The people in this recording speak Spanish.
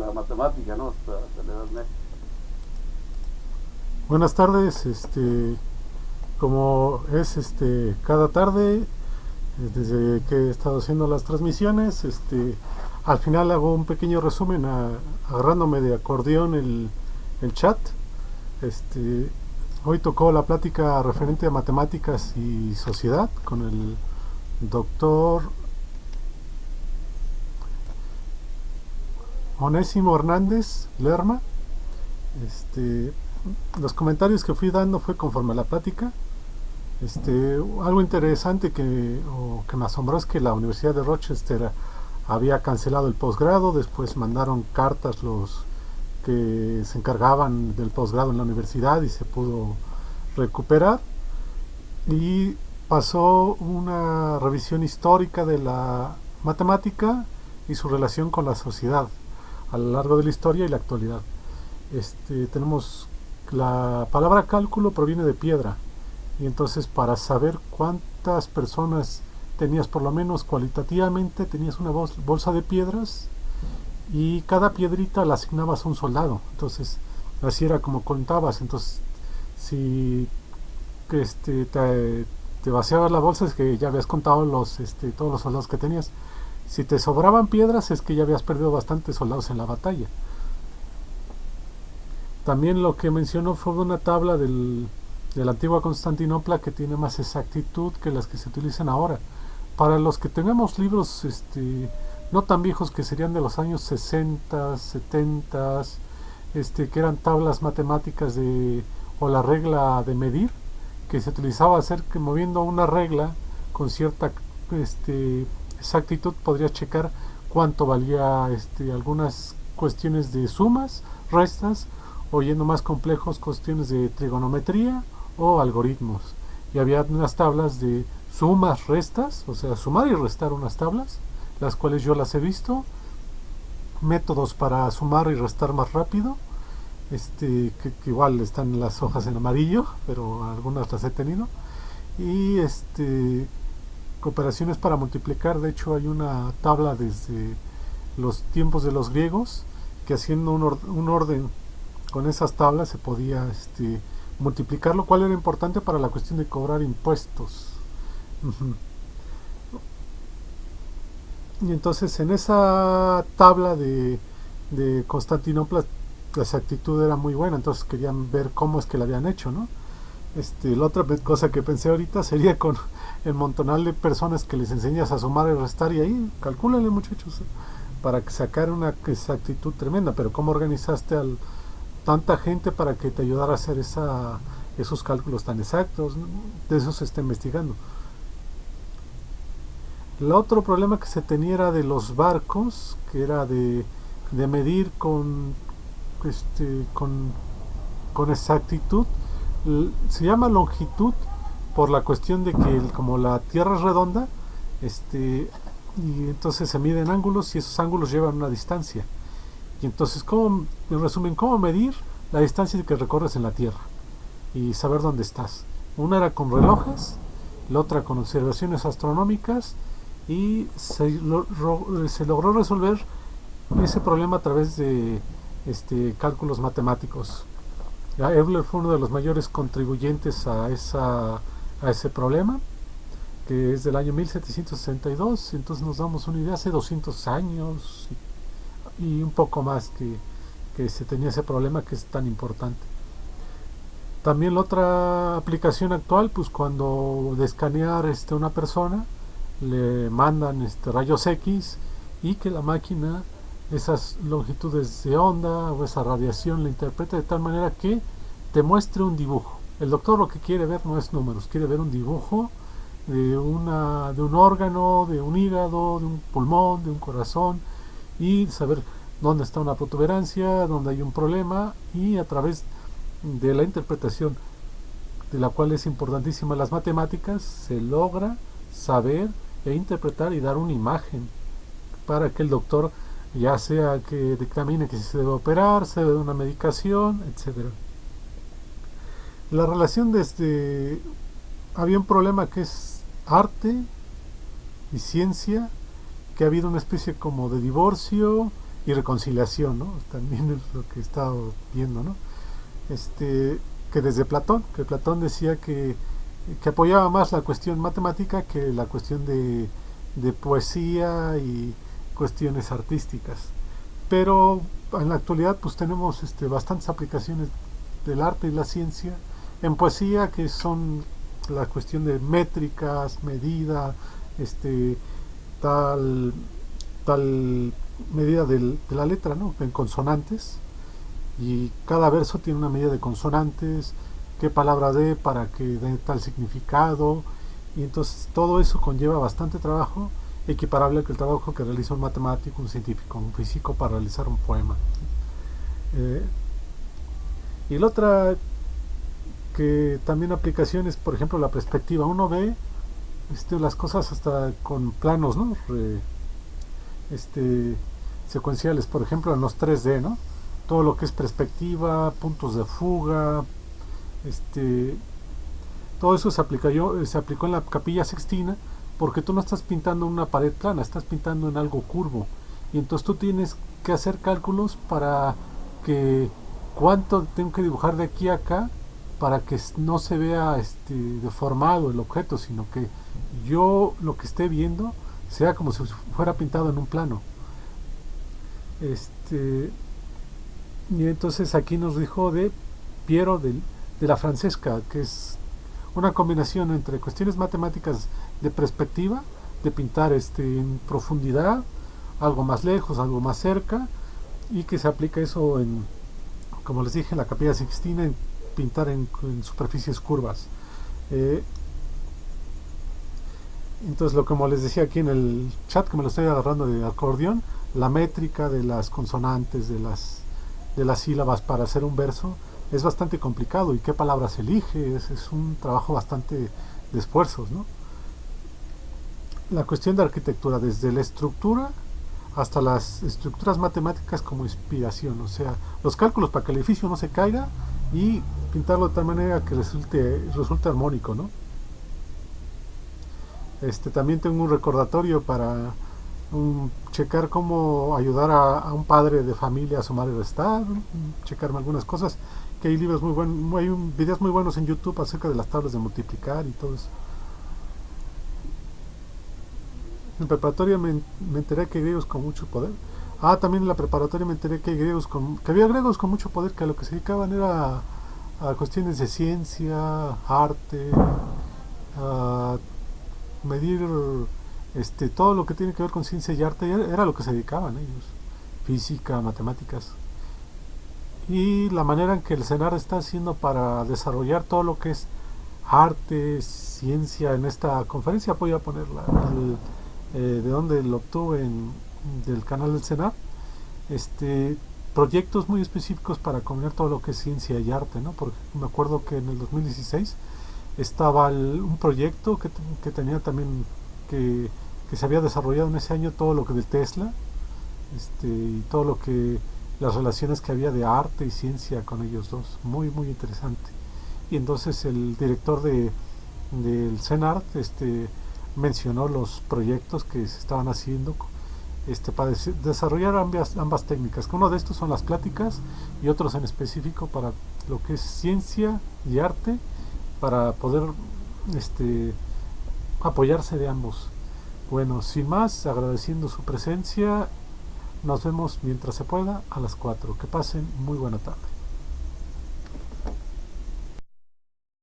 la matemática, ¿no? Hasta la Edad Media. Buenas tardes, como es cada tarde, desde que he estado haciendo las transmisiones, al final hago un pequeño resumen agarrándome de acordeón el chat. Este, Hoy tocó la plática referente a matemáticas y sociedad con el doctor Onésimo Hernández Lerma. Este, los comentarios que fui dando fue conforme a la plática. Algo interesante que me asombró es que la Universidad de Rochester había cancelado el posgrado, después mandaron cartas los que se encargaban del posgrado en la universidad y se pudo recuperar, y pasó una revisión histórica de la matemática y su relación con la sociedad a lo largo de la historia y la actualidad. Tenemos la palabra cálculo proviene de piedra, y entonces para saber cuántas personas tenías, por lo menos cualitativamente, tenías una bolsa de piedras y cada piedrita la asignabas a un soldado. Entonces así era como contabas. Entonces si te vaciabas la bolsa es que ya habías contado todos los soldados que tenías. Si te sobraban piedras es que ya habías perdido bastantes soldados en la batalla. También lo que mencionó fue una tabla de la antigua Constantinopla que tiene más exactitud que las que se utilizan ahora. Para los que tengamos libros no tan viejos, que serían de los años 60, 70, que eran tablas matemáticas o la regla de medir, que se utilizaba hacer que moviendo una regla con cierta exactitud podrías checar cuánto valía algunas cuestiones de sumas, restas, o yendo más complejos, cuestiones de trigonometría o algoritmos. Y había unas tablas de sumas, restas, o sea, sumar y restar, unas tablas, las cuales yo las he visto, métodos para sumar y restar más rápido, que igual están en las hojas en amarillo, pero algunas las he tenido, y operaciones para multiplicar. De hecho hay una tabla desde los tiempos de los griegos que haciendo un orden con esas tablas se podía multiplicar, lo cual era importante para la cuestión de cobrar impuestos. Uh-huh. Y entonces en esa tabla de Constantinopla la exactitud era muy buena, entonces querían ver cómo es que la habían hecho, ¿no? La otra cosa que pensé ahorita sería con el montonal de personas que les enseñas a sumar y restar, y ahí calcúlenle, muchachos, para sacar una exactitud tremenda. Pero ¿cómo organizaste tanta gente para que te ayudara a hacer esos cálculos tan exactos? De eso se está investigando. El otro problema que se tenía era de los barcos, que era de medir con exactitud. Se llama longitud por la cuestión de que como la Tierra es redonda, y entonces se miden ángulos y esos ángulos llevan una distancia. Y entonces, en resumen, ¿cómo medir la distancia que recorres en la Tierra y saber dónde estás? Una era con relojes, la otra con observaciones astronómicas, y se logró resolver ese problema a través de cálculos matemáticos. Euler fue uno de los mayores contribuyentes a ese problema, que es del año 1762. Entonces nos damos una idea, hace 200 años y un poco más que se tenía ese problema que es tan importante. También la otra aplicación actual, pues cuando de escanear una persona le mandan rayos X, y que la máquina esas longitudes de onda o esa radiación la interpreta de tal manera que te muestre un dibujo. El doctor lo que quiere ver no es números, quiere ver un dibujo de un órgano, de un hígado, de un pulmón, de un corazón, y saber dónde está una protuberancia, dónde hay un problema, y a través de la interpretación, de la cual es importantísima las matemáticas, se logra saber e interpretar y dar una imagen para que el doctor ya sea que dictamine que se debe operar, se debe una medicación, etcétera. La relación había un problema que es arte y ciencia, que ha habido una especie como de divorcio, y reconciliación, ¿no? También es lo que he estado viendo, ¿no? Que desde Platón, que Platón decía que apoyaba más la cuestión matemática que la cuestión de poesía y cuestiones artísticas. Pero en la actualidad pues tenemos bastantes aplicaciones del arte y la ciencia en poesía, que son la cuestión de métricas, medida, tal tal medida de la letra, ¿no? En consonantes, y cada verso tiene una medida de consonantes, qué palabra dé para que dé tal significado, y entonces todo eso conlleva bastante trabajo, equiparable al trabajo que realiza un matemático, un científico, un físico para realizar un poema. Eh, y la otra que también aplicaciones, por ejemplo, la perspectiva. Uno ve las cosas hasta con planos, ¿no? este, Secuenciales, por ejemplo, en los 3D, ¿no? Todo lo que es perspectiva, puntos de fuga, este, todo eso se aplicó en la Capilla Sixtina, porque tú no estás pintando una pared plana, estás pintando en algo curvo, y entonces tú tienes que hacer cálculos para que cuánto tengo que dibujar de aquí a acá para que no se vea deformado el objeto, sino que yo lo que esté viendo sea como si fuera pintado en un plano. Y entonces aquí nos dijo de Piero de la Francesca, que es una combinación entre cuestiones matemáticas de perspectiva, de pintar en profundidad, algo más lejos, algo más cerca, y que se aplica eso en, como les dije, en la Capilla Sixtina, en pintar en superficies curvas. Entonces, como les decía aquí en el chat, que me lo estoy agarrando de acordeón, la métrica de las consonantes, de las sílabas para hacer un verso es bastante complicado, y qué palabras elige es un trabajo bastante de esfuerzos, ¿no? La cuestión de arquitectura, desde la estructura hasta las estructuras matemáticas como inspiración, o sea, los cálculos para que el edificio no se caiga y pintarlo de tal manera que resulte armónico, ¿no? También tengo un recordatorio para checar cómo ayudar a un padre de familia a sumar y restar, checarme algunas cosas, que hay libros muy buenos, hay videos muy buenos en YouTube acerca de las tablas de multiplicar y todo eso. En preparatoria me enteré que hay griegos con mucho poder. También en la preparatoria me enteré que había griegos con mucho poder, que a lo que se dedicaban era a cuestiones de ciencia, arte, a medir todo lo que tiene que ver con ciencia y arte. Era lo que se dedicaban ellos: física, matemáticas. Y la manera en que el CENAR está haciendo para desarrollar todo lo que es arte, ciencia en esta conferencia, voy a ponerla de donde lo obtuve del canal del CENAR, proyectos muy específicos para combinar todo lo que es ciencia y arte, ¿no? Porque me acuerdo que en el 2016 estaba un proyecto que tenía también que se había desarrollado en ese año, todo lo que del Tesla, y todo lo que las relaciones que había de arte y ciencia con ellos dos, muy muy interesante. Y entonces el director del CENART mencionó los proyectos que se estaban haciendo para desarrollar ambas técnicas, que uno de estos son las pláticas y otros en específico para lo que es ciencia y arte, para poder apoyarse de ambos. Bueno, sin más, agradeciendo su presencia, nos vemos mientras se pueda a las 4. Que pasen muy buena tarde.